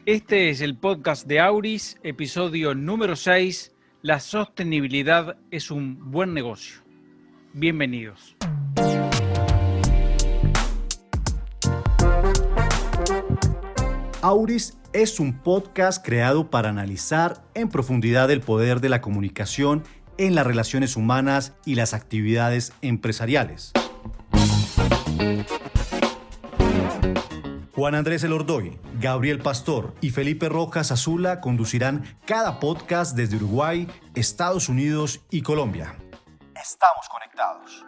Este es el podcast de Auris, episodio número 6. La sostenibilidad es un buen negocio. Bienvenidos. Auris es un podcast creado para analizar en profundidad el poder de la comunicación en las relaciones humanas y las actividades empresariales. Juan Andrés Elordoy, Gabriel Pastor y Felipe Rojas Azula conducirán cada podcast desde Uruguay, Estados Unidos y Colombia. Estamos conectados.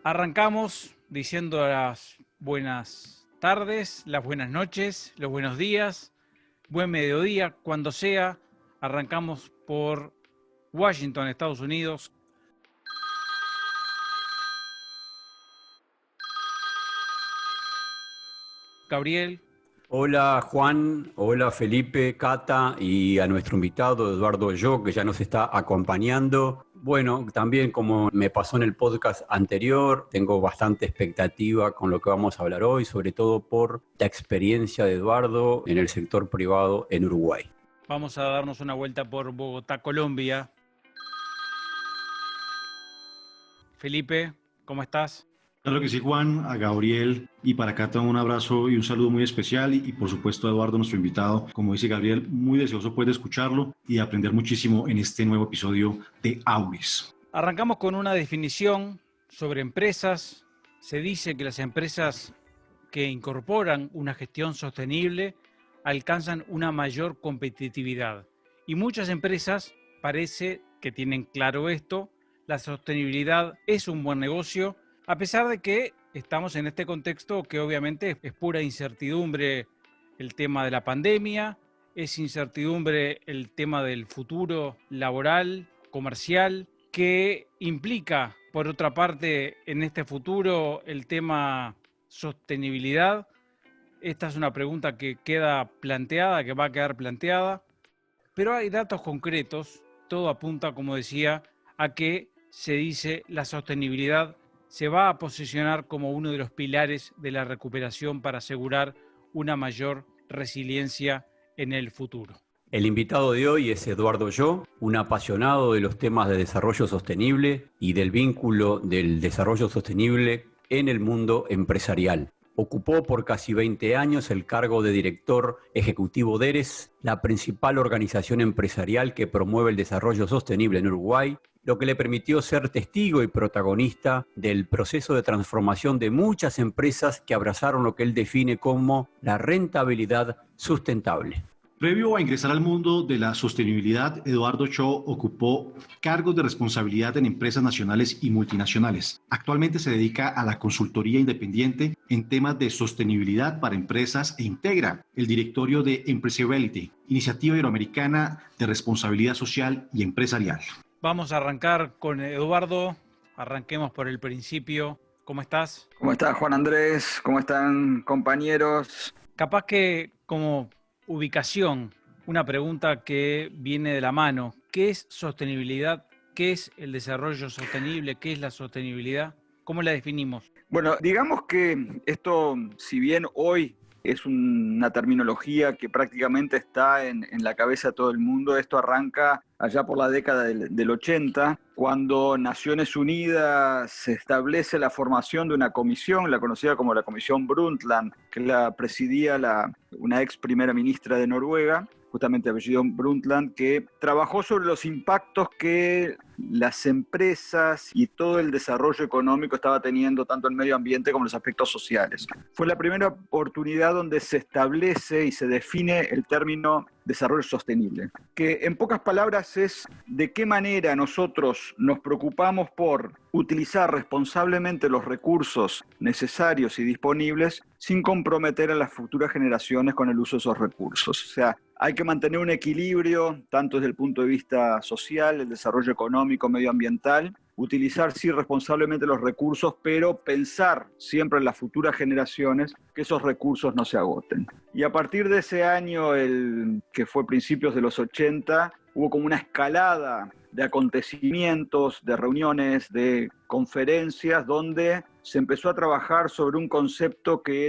Arrancamos diciendo las buenas tardes, las buenas noches, los buenos días, buen mediodía, cuando sea. Arrancamos por Washington, Estados Unidos. Gabriel. Hola Juan, hola Felipe, Cata y a nuestro invitado Eduardo Yo, que ya nos está acompañando. Bueno, también como me pasó en el podcast anterior, tengo bastante expectativa con lo que vamos a hablar hoy, sobre todo por la experiencia de Eduardo en el sector privado en Uruguay. Vamos a darnos una vuelta por Bogotá, Colombia. Felipe, ¿cómo estás? Claro que sí, Juan, a Gabriel y para Cata un abrazo y un saludo muy especial y por supuesto a Eduardo, nuestro invitado, como dice Gabriel, muy deseoso pues de escucharlo y de aprender muchísimo en este nuevo episodio de Auris. Arrancamos con una definición sobre empresas. Se dice que las empresas que incorporan una gestión sostenible alcanzan una mayor competitividad. Y muchas empresas parece que tienen claro esto. La sostenibilidad es un buen negocio, a pesar de que estamos en este contexto que obviamente es pura incertidumbre el tema de la pandemia, es incertidumbre el tema del futuro laboral, comercial, que implica, por otra parte, en este futuro el tema sostenibilidad. Esta es una pregunta que queda planteada, que va a quedar planteada, pero hay datos concretos. Todo apunta, como decía, a que se dice la sostenibilidad se va a posicionar como uno de los pilares de la recuperación para asegurar una mayor resiliencia en el futuro. El invitado de hoy es Eduardo Yo, un apasionado de los temas de desarrollo sostenible y del vínculo del desarrollo sostenible en el mundo empresarial. Ocupó por casi 20 años el cargo de director ejecutivo de ERES, la principal organización empresarial que promueve el desarrollo sostenible en Uruguay, lo que le permitió ser testigo y protagonista del proceso de transformación de muchas empresas que abrazaron lo que él define como la rentabilidad sustentable. Previo a ingresar al mundo de la sostenibilidad, Eduardo Cho ocupó cargos de responsabilidad en empresas nacionales y multinacionales. Actualmente se dedica a la consultoría independiente en temas de sostenibilidad para empresas e integra el directorio de Empresariality, Iniciativa Iberoamericana de Responsabilidad Social y Empresarial. Vamos a arrancar con Eduardo. Arranquemos por el principio. ¿Cómo estás? ¿Cómo estás, Juan Andrés? ¿Cómo están, compañeros? Capaz que como ubicación, una pregunta que viene de la mano. ¿Qué es sostenibilidad? ¿Qué es el desarrollo sostenible? ¿Qué es la sostenibilidad? ¿Cómo la definimos? Bueno, digamos que esto, si bien hoy es una terminología que prácticamente está en la cabeza de todo el mundo, esto arranca allá por la década del 80, cuando Naciones Unidas establece la formación de una comisión, la conocida como la Comisión Brundtland, que la presidía una ex primera ministra de Noruega, justamente apellido Brundtland, que trabajó sobre los impactos que las empresas y todo el desarrollo económico estaba teniendo tanto el medio ambiente como los aspectos sociales. Fue la primera oportunidad donde se establece y se define el término desarrollo sostenible, que en pocas palabras es de qué manera nosotros nos preocupamos por utilizar responsablemente los recursos necesarios y disponibles sin comprometer a las futuras generaciones con el uso de esos recursos. O sea, hay que mantener un equilibrio tanto desde el punto de vista social, el desarrollo económico, medioambiental, utilizar sí responsablemente los recursos, pero pensar siempre en las futuras generaciones que esos recursos no se agoten. Y a partir de ese año, que fue principios de los 80, hubo como una escalada de acontecimientos, de reuniones, de conferencias, donde se empezó a trabajar sobre un concepto que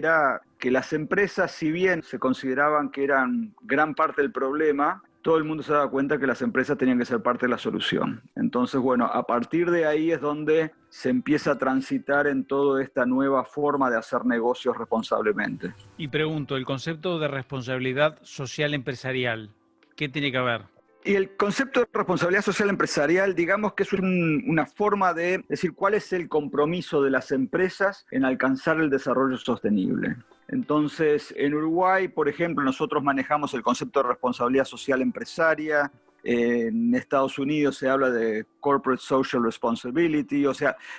que las empresas, si bien se consideraban que eran gran parte del problema, todo el mundo se daba cuenta que las empresas tenían que ser parte de la solución. Entonces, bueno, a partir de ahí es donde se empieza a transitar en toda esta nueva forma de hacer negocios responsablemente. Y pregunto, el concepto de responsabilidad social empresarial, ¿qué tiene que ver? Y el concepto de responsabilidad social empresarial, digamos que es una forma de decir cuál es el compromiso de las empresas en alcanzar el desarrollo sostenible. Entonces, en Uruguay, por ejemplo, nosotros manejamos el concepto de responsabilidad social empresaria. En Estados Unidos se habla de Corporate Social Responsibility,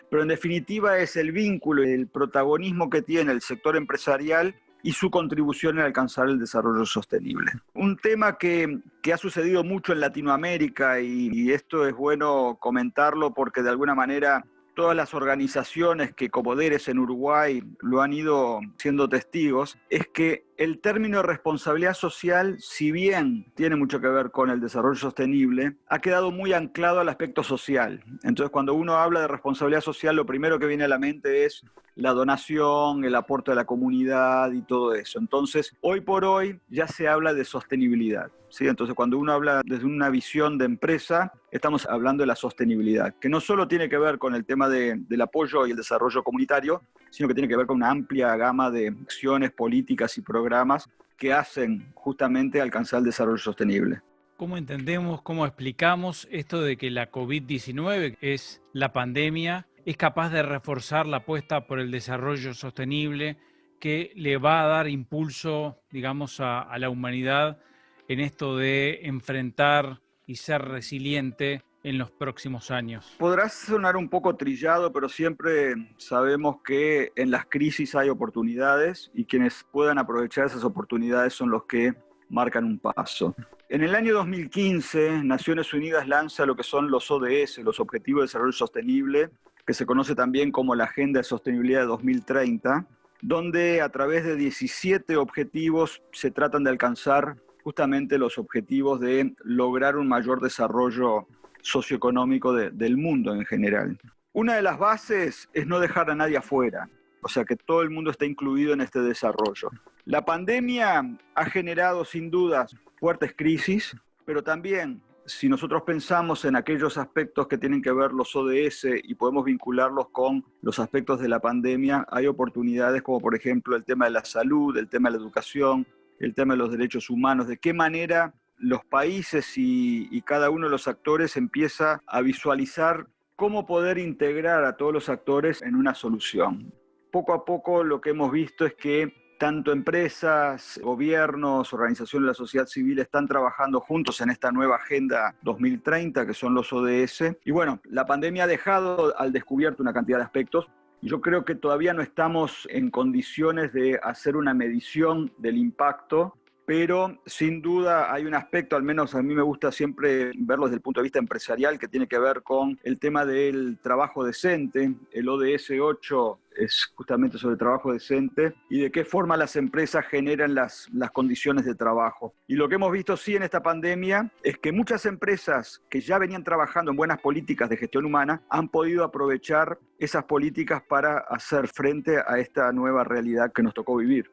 pero en definitiva es el vínculo, el protagonismo que tiene el sector empresarial y su contribución en alcanzar el desarrollo sostenible. Un tema que ha sucedido mucho en Latinoamérica, y esto es bueno comentarlo porque de alguna manera todas las organizaciones que Comoderes en Uruguay lo han ido siendo testigos, es que el término de responsabilidad social, si bien tiene mucho que ver con el desarrollo sostenible, ha quedado muy anclado al aspecto social. Entonces, cuando uno habla de responsabilidad social, lo primero que viene a la mente es la donación, el aporte a la comunidad y todo eso. Entonces, hoy por hoy ya se habla de sostenibilidad, ¿sí? Entonces, cuando uno habla desde una visión de empresa, estamos hablando de la sostenibilidad, que no solo tiene que ver con el tema del apoyo y el desarrollo comunitario, sino que tiene que ver con una amplia gama de acciones, políticas y programas que hacen justamente alcanzar el desarrollo sostenible. ¿Cómo entendemos, cómo explicamos esto de que la COVID-19 es la pandemia, es capaz de reforzar la apuesta por el desarrollo sostenible que le va a dar impulso, digamos, a la humanidad en esto de enfrentar y ser resiliente en los próximos años? Podrá sonar un poco trillado, pero siempre sabemos que en las crisis hay oportunidades y quienes puedan aprovechar esas oportunidades son los que marcan un paso. En el año 2015, Naciones Unidas lanza lo que son los ODS, los Objetivos de Desarrollo Sostenible, que se conoce también como la Agenda de Sostenibilidad de 2030, donde a través de 17 objetivos se tratan de alcanzar justamente los objetivos de lograr un mayor desarrollo socioeconómico del mundo en general. Una de las bases es no dejar a nadie afuera, o sea que todo el mundo está incluido en este desarrollo. La pandemia ha generado sin dudas fuertes crisis, pero también si nosotros pensamos en aquellos aspectos que tienen que ver los ODS y podemos vincularlos con los aspectos de la pandemia, hay oportunidades como por ejemplo el tema de la salud, el tema de la educación, el tema de los derechos humanos, de qué manera los países y cada uno de los actores empieza a visualizar cómo poder integrar a todos los actores en una solución. Poco a poco lo que hemos visto es que tanto empresas, gobiernos, organizaciones de la sociedad civil están trabajando juntos en esta nueva Agenda 2030, que son los ODS. Y bueno, la pandemia ha dejado al descubierto una cantidad de aspectos. Yo creo que todavía no estamos en condiciones de hacer una medición del impacto, pero sin duda hay un aspecto, al menos a mí me gusta siempre verlo desde el punto de vista empresarial, que tiene que ver con el tema del trabajo decente. El ODS 8 es justamente sobre el trabajo decente y de qué forma las empresas generan las condiciones de trabajo. Y lo que hemos visto sí en esta pandemia es que muchas empresas que ya venían trabajando en buenas políticas de gestión humana han podido aprovechar esas políticas para hacer frente a esta nueva realidad que nos tocó vivir.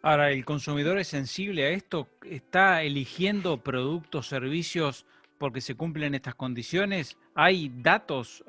Ahora, ¿el consumidor es sensible a esto? ¿Está eligiendo productos, servicios porque se cumplen estas condiciones? ¿Hay datos,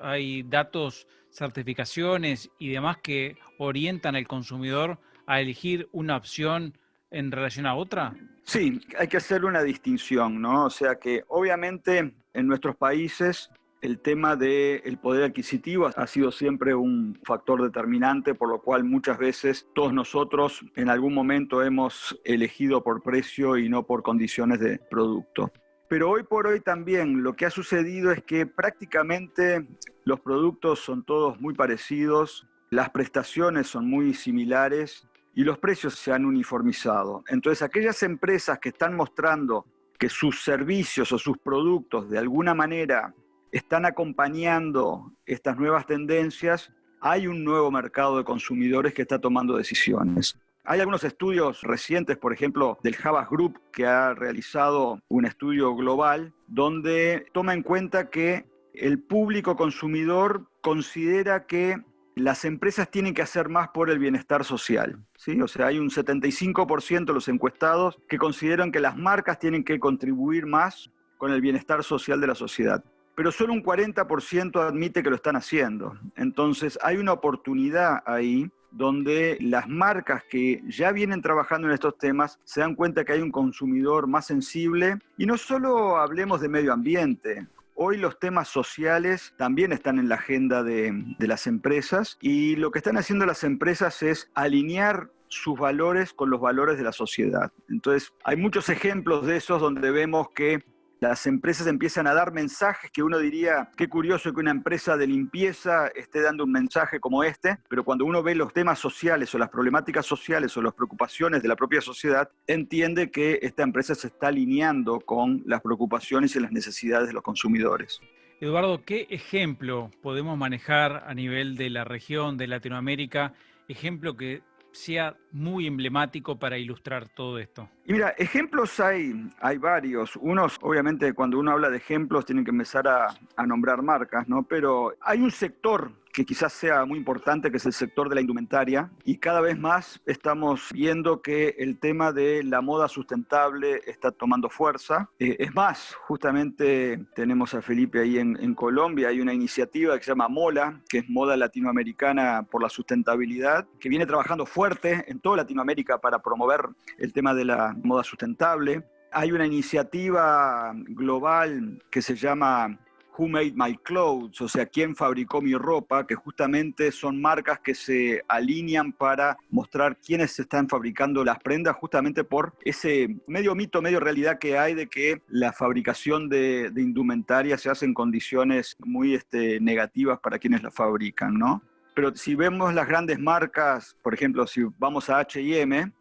certificaciones y demás que orientan al consumidor a elegir una opción en relación a otra? Sí, hay que hacer una distinción, ¿no? O sea que obviamente en nuestros países el tema del poder adquisitivo ha sido siempre un factor determinante, por lo cual muchas veces todos nosotros en algún momento hemos elegido por precio y no por condiciones de producto. Pero hoy por hoy también lo que ha sucedido es que prácticamente los productos son todos muy parecidos, las prestaciones son muy similares y los precios se han uniformizado. Entonces aquellas empresas que están mostrando que sus servicios o sus productos de alguna manera están acompañando estas nuevas tendencias, hay un nuevo mercado de consumidores que está tomando decisiones. Hay algunos estudios recientes, por ejemplo, del Havas Group, que ha realizado un estudio global donde toma en cuenta que el público consumidor considera que las empresas tienen que hacer más por el bienestar social, ¿sí? O sea, hay un 75% de los encuestados que consideran que las marcas tienen que contribuir más con el bienestar social de la sociedad. Pero solo un 40% admite que lo están haciendo. Entonces, hay una oportunidad ahí donde las marcas que ya vienen trabajando en estos temas se dan cuenta que hay un consumidor más sensible. Y no solo hablemos de medio ambiente. Hoy los temas sociales también están en la agenda de las empresas, y lo que están haciendo las empresas es alinear sus valores con los valores de la sociedad. Entonces, hay muchos ejemplos de esos donde vemos que las empresas empiezan a dar mensajes que uno diría, qué curioso que una empresa de limpieza esté dando un mensaje como este, pero cuando uno ve los temas sociales o las problemáticas sociales o las preocupaciones de la propia sociedad, entiende que esta empresa se está alineando con las preocupaciones y las necesidades de los consumidores. Eduardo, ¿qué ejemplo podemos manejar a nivel de la región, de Latinoamérica? Ejemplo que sea muy emblemático para ilustrar todo esto. Y mira, ejemplos hay varios. Unos, obviamente, cuando uno habla de ejemplos, tienen que empezar a nombrar marcas, ¿no? Pero hay un sector que quizás sea muy importante, que es el sector de la indumentaria, y cada vez más estamos viendo que el tema de la moda sustentable está tomando fuerza. Es más, justamente tenemos a Felipe ahí en Colombia, hay una iniciativa que se llama MOLA, que es Moda Latinoamericana por la Sustentabilidad, que viene trabajando fuerte en toda Latinoamérica para promover el tema de la moda sustentable. Hay una iniciativa global que se llama Who Made My Clothes, o sea, ¿quién fabricó mi ropa?, que justamente son marcas que se alinean para mostrar quiénes están fabricando las prendas, justamente por ese medio mito, medio realidad que hay de que la fabricación de indumentaria se hace en condiciones muy negativas para quienes la fabrican, ¿no? Pero si vemos las grandes marcas, por ejemplo, si vamos a H&M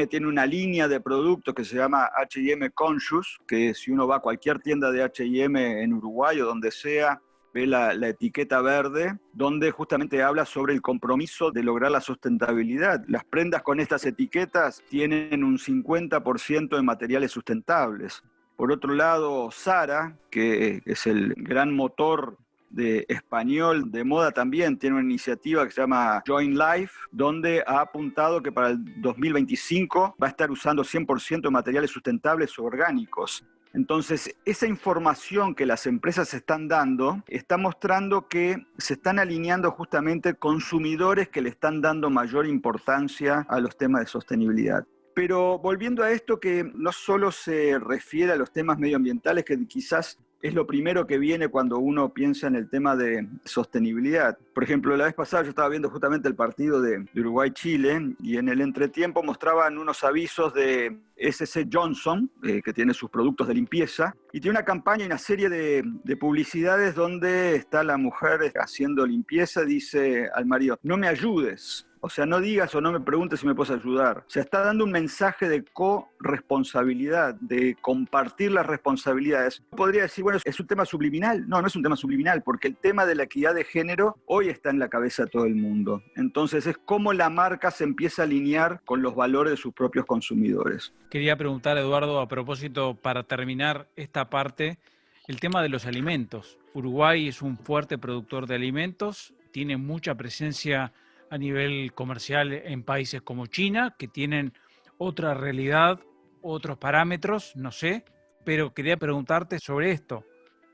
tiene una línea de productos que se llama H&M Conscious, que si uno va a cualquier tienda de H&M en Uruguay o donde sea, ve la etiqueta verde, donde justamente habla sobre el compromiso de lograr la sustentabilidad. Las prendas con estas etiquetas tienen un 50% de materiales sustentables. Por otro lado, Zara, que es el gran motor de español de moda, también tiene una iniciativa que se llama Join Life, donde ha apuntado que para el 2025 va a estar usando 100% de materiales sustentables o orgánicos. Entonces, esa información que las empresas están dando está mostrando que se están alineando justamente consumidores que le están dando mayor importancia a los temas de sostenibilidad. Pero volviendo a esto, que no solo se refiere a los temas medioambientales, que quizás es lo primero que viene cuando uno piensa en el tema de sostenibilidad. Por ejemplo, la vez pasada yo estaba viendo justamente el partido de Uruguay-Chile, y en el entretiempo mostraban unos avisos de SC Johnson, que tiene sus productos de limpieza, y tiene una campaña y una serie de publicidades donde está la mujer haciendo limpieza, dice al marido, no me ayudes. O sea, no digas o no me preguntes si me puedes ayudar. O sea, está dando un mensaje de corresponsabilidad, de compartir las responsabilidades. Podría decir, bueno, ¿es un tema subliminal? No, no es un tema subliminal, porque el tema de la equidad de género hoy está en la cabeza de todo el mundo. Entonces, es cómo la marca se empieza a alinear con los valores de sus propios consumidores. Quería preguntar, Eduardo, a propósito, para terminar esta parte, el tema de los alimentos. Uruguay es un fuerte productor de alimentos, tiene mucha presencia a nivel comercial en países como China, que tienen otra realidad, otros parámetros, no sé, pero quería preguntarte sobre esto.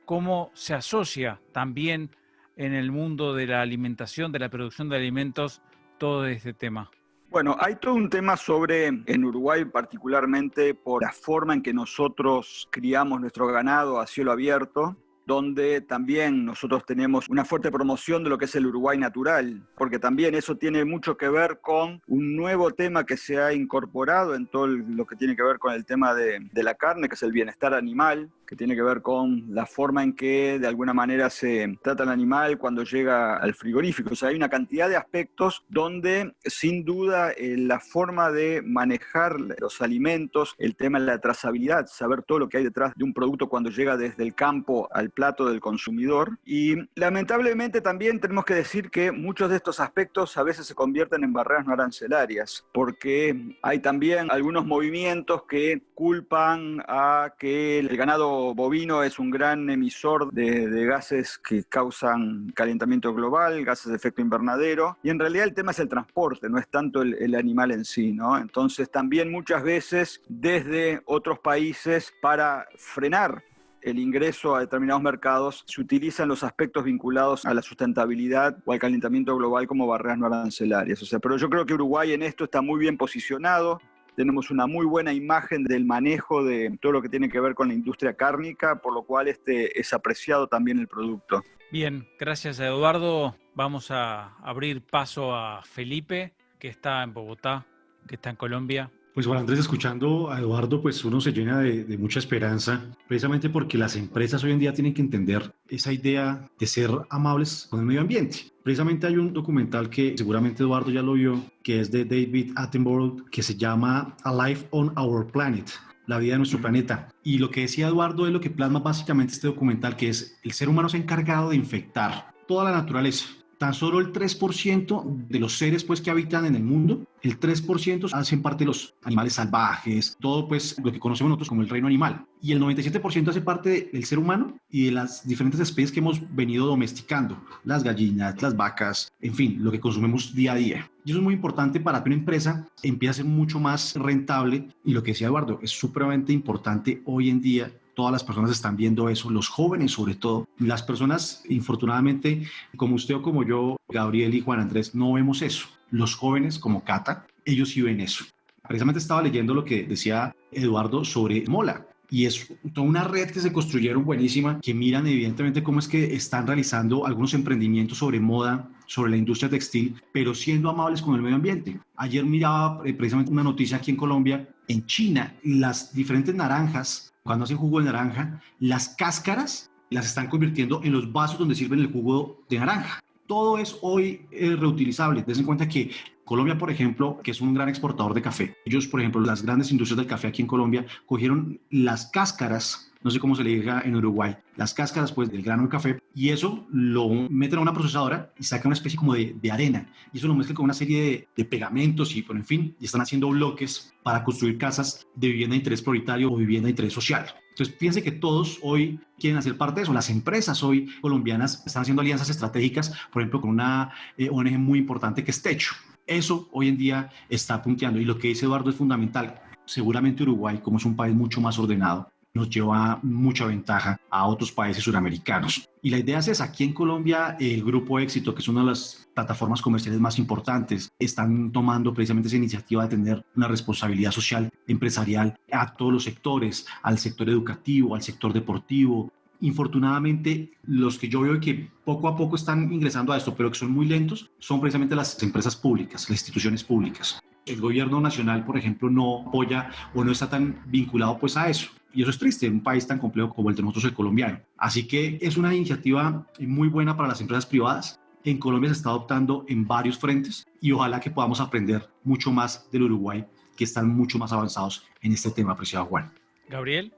¿Cómo se asocia también en el mundo de la alimentación, de la producción de alimentos, todo este tema? Bueno, hay todo un tema en Uruguay particularmente, por la forma en que nosotros criamos nuestro ganado a cielo abierto, donde también nosotros tenemos una fuerte promoción de lo que es el Uruguay natural, porque también eso tiene mucho que ver con un nuevo tema que se ha incorporado en todo lo que tiene que ver con el tema de la carne, que es el bienestar animal, que tiene que ver con la forma en que de alguna manera se trata el animal cuando llega al frigorífico. O sea, hay una cantidad de aspectos donde sin duda la forma de manejar los alimentos, el tema de la trazabilidad, saber todo lo que hay detrás de un producto cuando llega desde el campo al plato del consumidor. Y lamentablemente también tenemos que decir que muchos de estos aspectos a veces se convierten en barreras no arancelarias, porque hay también algunos movimientos que culpan a que el ganado bovino es un gran emisor de gases que causan calentamiento global, gases de efecto invernadero, y en realidad el tema es el transporte, no es tanto el animal en sí, ¿no? Entonces también muchas veces desde otros países, para frenar el ingreso a determinados mercados, se utilizan los aspectos vinculados a la sustentabilidad o al calentamiento global como barreras no arancelarias. O sea, pero yo creo que Uruguay en esto está muy bien posicionado. Tenemos una muy buena imagen del manejo de todo lo que tiene que ver con la industria cárnica, por lo cual es apreciado también el producto. Bien, gracias a Eduardo. Vamos a abrir paso a Felipe, que está en Bogotá, que está en Colombia. Pues Juan Andrés, escuchando a Eduardo, pues uno se llena de mucha esperanza, precisamente porque las empresas hoy en día tienen que entender esa idea de ser amables con el medio ambiente. Precisamente hay un documental que seguramente Eduardo ya lo vio, que es de David Attenborough, que se llama A Life on Our Planet, la vida de nuestro planeta. Y lo que decía Eduardo es lo que plasma básicamente este documental, que es el ser humano se ha encargado de infectar toda la naturaleza. Tan solo el 3% de los seres pues, que habitan en el mundo, el 3% hacen parte de los animales salvajes, todo pues lo que conocemos nosotros como el reino animal. Y el 97% hace parte del ser humano y de las diferentes especies que hemos venido domesticando, las gallinas, las vacas, en fin, lo que consumimos día a día. Y eso es muy importante para que una empresa empiece a ser mucho más rentable. Y lo que decía Eduardo, es supremamente importante hoy en día. Todas las personas están viendo eso, los jóvenes sobre todo. Las personas, infortunadamente, como usted o como yo, Gabriel y Juan Andrés, no vemos eso. Los jóvenes, como Cata, ellos sí ven eso. Precisamente estaba leyendo lo que decía Eduardo sobre Mola. Y es toda una red que se construyeron buenísima, que miran evidentemente cómo es que están realizando algunos emprendimientos sobre moda, sobre la industria textil, pero siendo amables con el medio ambiente. Ayer miraba precisamente una noticia aquí en Colombia. En China, las diferentes naranjas, cuando hacen jugo de naranja, las cáscaras las están convirtiendo en los vasos donde sirven el jugo de naranja. Todo es hoy reutilizable. Ten en cuenta que Colombia, por ejemplo, que es un gran exportador de café, ellos, por ejemplo, las grandes industrias del café aquí en Colombia, cogieron las cáscaras, no sé cómo se le diga en Uruguay, las cáscaras pues del grano de café, y eso lo meten a una procesadora y sacan una especie como de arena, y eso lo mezclan con una serie de pegamentos y, bueno, en fin, y están haciendo bloques para construir casas de vivienda de interés prioritario o vivienda de interés social. Entonces, fíjense que todos hoy quieren hacer parte de eso. Las empresas hoy colombianas están haciendo alianzas estratégicas, por ejemplo, con una ONG muy importante que es Techo. Eso hoy en día está punteando, y lo que dice Eduardo es fundamental. Seguramente Uruguay, como es un país mucho más ordenado, nos lleva mucha ventaja a otros países suramericanos. Y la idea es esa. Aquí en Colombia, el Grupo Éxito, que es una de las plataformas comerciales más importantes, están tomando precisamente esa iniciativa de tener una responsabilidad social empresarial a todos los sectores, al sector educativo, al sector deportivo. Infortunadamente, los que yo veo que poco a poco están ingresando a esto, pero que son muy lentos, son precisamente las empresas públicas, las instituciones públicas. El gobierno nacional, por ejemplo, no apoya o no está tan vinculado pues a eso. Y eso es triste en un país tan complejo como el de nosotros, el colombiano. Así que es una iniciativa muy buena para las empresas privadas. En Colombia se está adoptando en varios frentes y ojalá que podamos aprender mucho más del Uruguay, que están mucho más avanzados en este tema, apreciado Juan. Gabriel,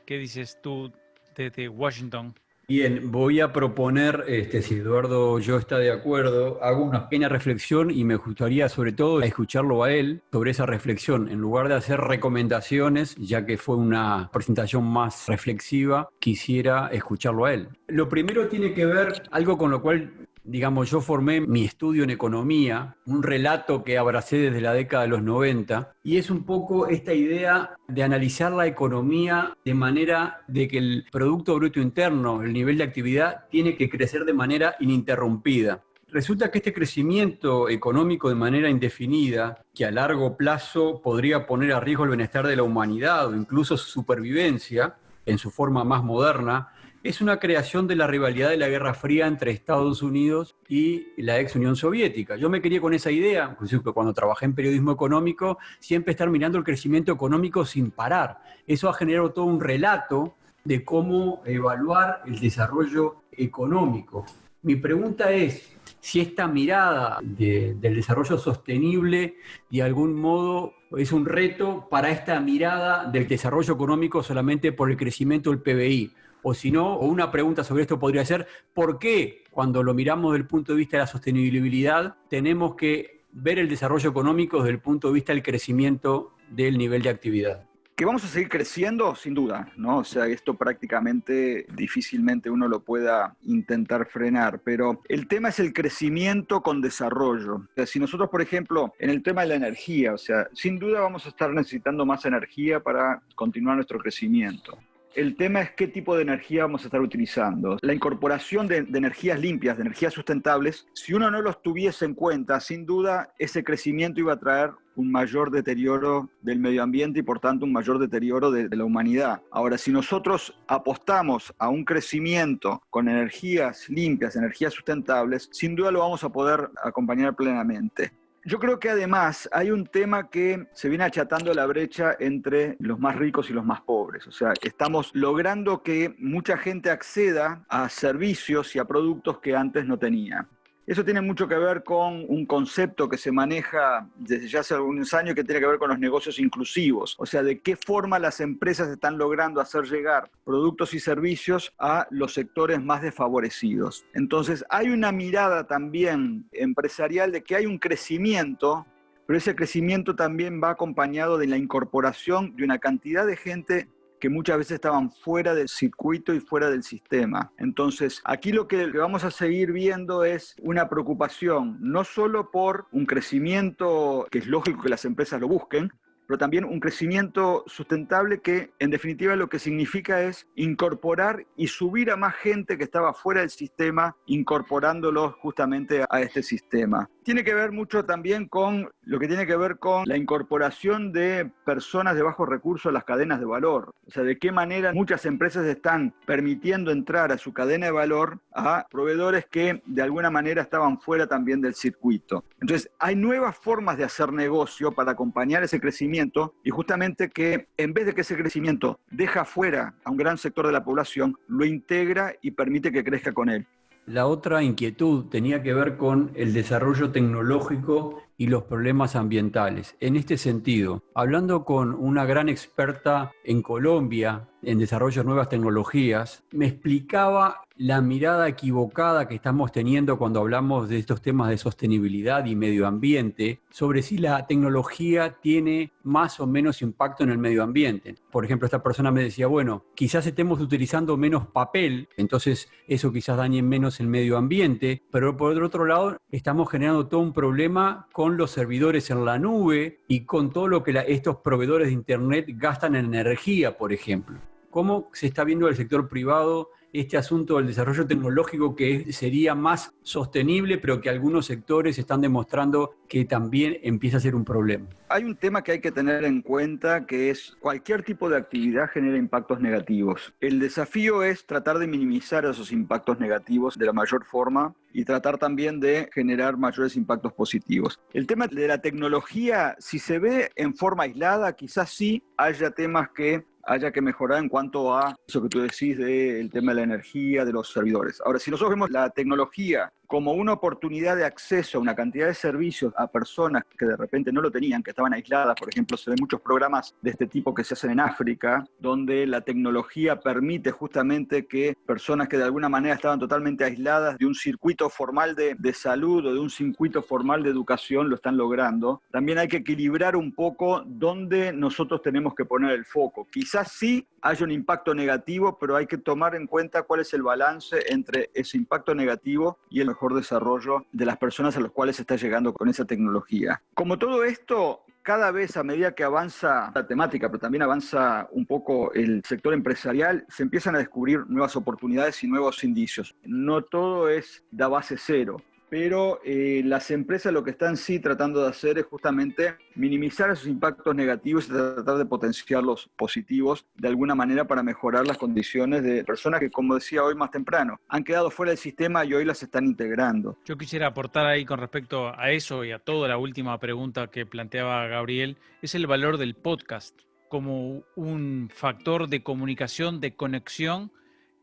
¿qué dices tú desde Washington? Bien, voy a proponer, si Eduardo yo está de acuerdo, hago una pequeña reflexión y me gustaría sobre todo escucharlo a él sobre esa reflexión. En lugar de hacer recomendaciones, ya que fue una presentación más reflexiva, quisiera escucharlo a él. Lo primero tiene que ver algo con lo cual, digamos, yo formé mi estudio en economía, un relato que abracé desde la década de los 90, y es un poco esta idea de analizar la economía de manera de que el Producto Bruto Interno, el nivel de actividad, tiene que crecer de manera ininterrumpida. Resulta que este crecimiento económico de manera indefinida, que a largo plazo podría poner a riesgo el bienestar de la humanidad o incluso su supervivencia en su forma más moderna, es una creación de la rivalidad de la Guerra Fría entre Estados Unidos y la ex Unión Soviética. Yo me quería con esa idea, inclusive cuando trabajé en periodismo económico, siempre estar mirando el crecimiento económico sin parar. Eso ha generado todo un relato de cómo evaluar el desarrollo económico. Mi pregunta es si esta mirada del desarrollo sostenible de algún modo es un reto para esta mirada del desarrollo económico solamente por el crecimiento del PBI. O si no, o una pregunta sobre esto podría ser, ¿por qué cuando lo miramos desde el punto de vista de la sostenibilidad tenemos que ver el desarrollo económico desde el punto de vista del crecimiento del nivel de actividad? Que vamos a seguir creciendo, sin duda, ¿no? O sea, esto prácticamente difícilmente uno lo pueda intentar frenar, pero el tema es el crecimiento con desarrollo. O sea, si nosotros, por ejemplo, en el tema de la energía, o sea, sin duda vamos a estar necesitando más energía para continuar nuestro crecimiento. El tema es qué tipo de energía vamos a estar utilizando. La incorporación de energías limpias, de energías sustentables, si uno no los tuviese en cuenta, sin duda ese crecimiento iba a traer un mayor deterioro del medio ambiente y por tanto un mayor deterioro de la humanidad. Ahora, si nosotros apostamos a un crecimiento con energías limpias, energías sustentables, sin duda lo vamos a poder acompañar plenamente. Yo creo que además hay un tema que se viene achatando la brecha entre los más ricos y los más pobres. O sea, estamos logrando que mucha gente acceda a servicios y a productos que antes no tenía. Eso tiene mucho que ver con un concepto que se maneja desde ya hace algunos años que tiene que ver con los negocios inclusivos. O sea, de qué forma las empresas están logrando hacer llegar productos y servicios a los sectores más desfavorecidos. Entonces, hay una mirada también empresarial de que hay un crecimiento, pero ese crecimiento también va acompañado de la incorporación de una cantidad de gente que muchas veces estaban fuera del circuito y fuera del sistema. Entonces, aquí lo que vamos a seguir viendo es una preocupación, no solo por un crecimiento, que es lógico que las empresas lo busquen, pero también un crecimiento sustentable que en definitiva lo que significa es incorporar y subir a más gente que estaba fuera del sistema, incorporándolos justamente a este sistema. Tiene que ver mucho también con lo que tiene que ver con la incorporación de personas de bajos recursos a las cadenas de valor. O sea, de qué manera muchas empresas están permitiendo entrar a su cadena de valor a proveedores que de alguna manera estaban fuera también del circuito. Entonces, hay nuevas formas de hacer negocio para acompañar ese crecimiento y justamente que en vez de que ese crecimiento deja fuera a un gran sector de la población, lo integra y permite que crezca con él. La otra inquietud tenía que ver con el desarrollo tecnológico y los problemas ambientales. En este sentido, hablando con una gran experta en Colombia en desarrollo de nuevas tecnologías, me explicaba la mirada equivocada que estamos teniendo cuando hablamos de estos temas de sostenibilidad y medio ambiente, sobre si la tecnología tiene más o menos impacto en el medio ambiente. Por ejemplo, esta persona me decía, bueno, quizás estemos utilizando menos papel, entonces eso quizás dañe menos el medio ambiente, pero por otro lado estamos generando todo un problema con los servidores en la nube y con todo lo que estos proveedores de Internet gastan en energía, por ejemplo. ¿Cómo se está viendo el sector privado este asunto del desarrollo tecnológico que sería más sostenible, pero que algunos sectores están demostrando que también empieza a ser un problema? Hay un tema que hay que tener en cuenta que es cualquier tipo de actividad genera impactos negativos. El desafío es tratar de minimizar esos impactos negativos de la mayor forma y tratar también de generar mayores impactos positivos. El tema de la tecnología, si se ve en forma aislada, quizás sí haya temas que haya que mejorar en cuanto a eso que tú decís del tema de la energía, de los servidores. Ahora, si nosotros vemos la tecnología como una oportunidad de acceso a una cantidad de servicios a personas que de repente no lo tenían, que estaban aisladas, por ejemplo, se ven muchos programas de este tipo que se hacen en África, donde la tecnología permite justamente que personas que de alguna manera estaban totalmente aisladas de un circuito formal de salud o de un circuito formal de educación lo están logrando. También hay que equilibrar un poco dónde nosotros tenemos que poner el foco. Quizás sí haya un impacto negativo, pero hay que tomar en cuenta cuál es el balance entre ese impacto negativo y el mejor desarrollo de las personas a las cuales se está llegando con esa tecnología. Como todo esto, cada vez a medida que avanza la temática, pero también avanza un poco el sector empresarial, se empiezan a descubrir nuevas oportunidades y nuevos indicios. No todo es de base cero. Pero las empresas lo que están sí tratando de hacer es justamente minimizar esos impactos negativos y tratar de potenciar los positivos de alguna manera para mejorar las condiciones de personas que, como decía hoy más temprano, han quedado fuera del sistema y hoy las están integrando. Yo quisiera aportar ahí con respecto a eso y a toda la última pregunta que planteaba Gabriel, es el valor del podcast como un factor de comunicación, de conexión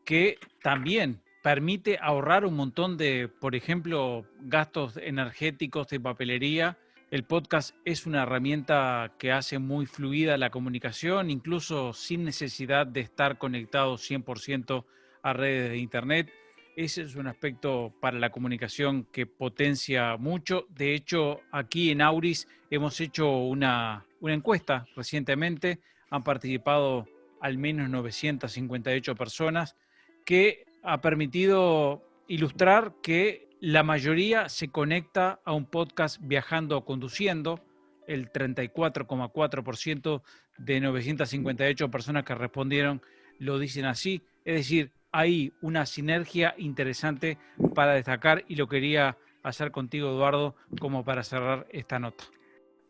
que también permite ahorrar un montón de, por ejemplo, gastos energéticos de papelería. El podcast es una herramienta que hace muy fluida la comunicación, incluso sin necesidad de estar conectado 100% a redes de Internet. Ese es un aspecto para la comunicación que potencia mucho. De hecho, aquí en Auris hemos hecho una encuesta recientemente han participado al menos 958 personas, que ha permitido ilustrar que la mayoría se conecta a un podcast viajando o conduciendo. El 34,4% de 958 personas que respondieron lo dicen así. Es decir, hay una sinergia interesante para destacar y lo quería hacer contigo, Eduardo, como para cerrar esta nota.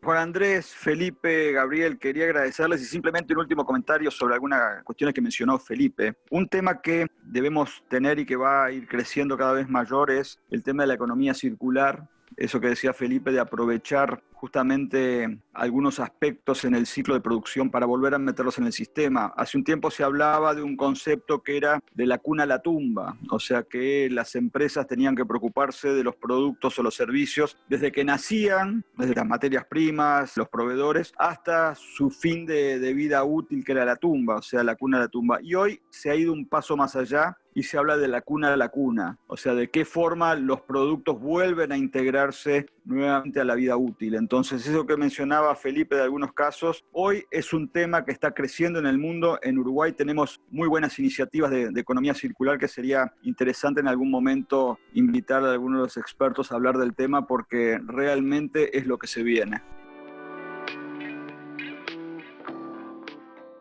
Juan Andrés, Felipe, Gabriel, quería agradecerles y simplemente un último comentario sobre algunas cuestiones que mencionó Felipe. Un tema que debemos tener y que va a ir creciendo cada vez mayor es el tema de la economía circular. Eso que decía Felipe de aprovechar justamente algunos aspectos en el ciclo de producción para volver a meterlos en el sistema. Hace un tiempo se hablaba de un concepto que era de la cuna a la tumba, o sea que las empresas tenían que preocuparse de los productos o los servicios desde que nacían, desde las materias primas, los proveedores, hasta su fin de vida útil, que era la tumba, o sea, la cuna a la tumba. Y hoy se ha ido un paso más allá y se habla de la cuna a la cuna, o sea, de qué forma los productos vuelven a integrarse nuevamente a la vida útil. Entonces, eso que mencionaba Felipe de algunos casos, hoy es un tema que está creciendo en el mundo. En Uruguay tenemos muy buenas iniciativas de economía circular que sería interesante en algún momento invitar a algunos de los expertos a hablar del tema porque realmente es lo que se viene.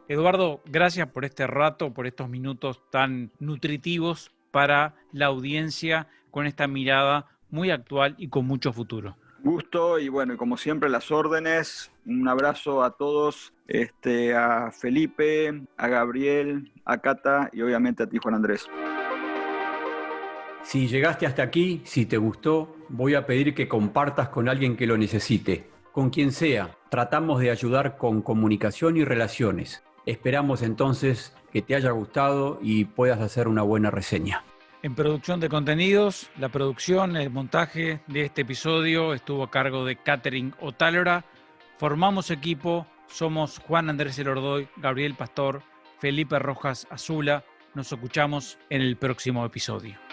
Eduardo, gracias por este rato, por estos minutos tan nutritivos para la audiencia con esta mirada muy actual y con mucho futuro. Gusto y bueno, como siempre las órdenes. Un abrazo a todos, a Felipe, a Gabriel, a Cata y obviamente a ti, Juan Andrés. Si llegaste hasta aquí, si te gustó, voy a pedir que compartas con alguien que lo necesite. Con quien sea, tratamos de ayudar con comunicación y relaciones. Esperamos entonces que te haya gustado y puedas hacer una buena reseña. En producción de contenidos, la producción, el montaje de este episodio estuvo a cargo de Catherine Otálora. Formamos equipo, somos Juan Andrés Elordoy, Gabriel Pastor, Felipe Rojas Azula. Nos escuchamos en el próximo episodio.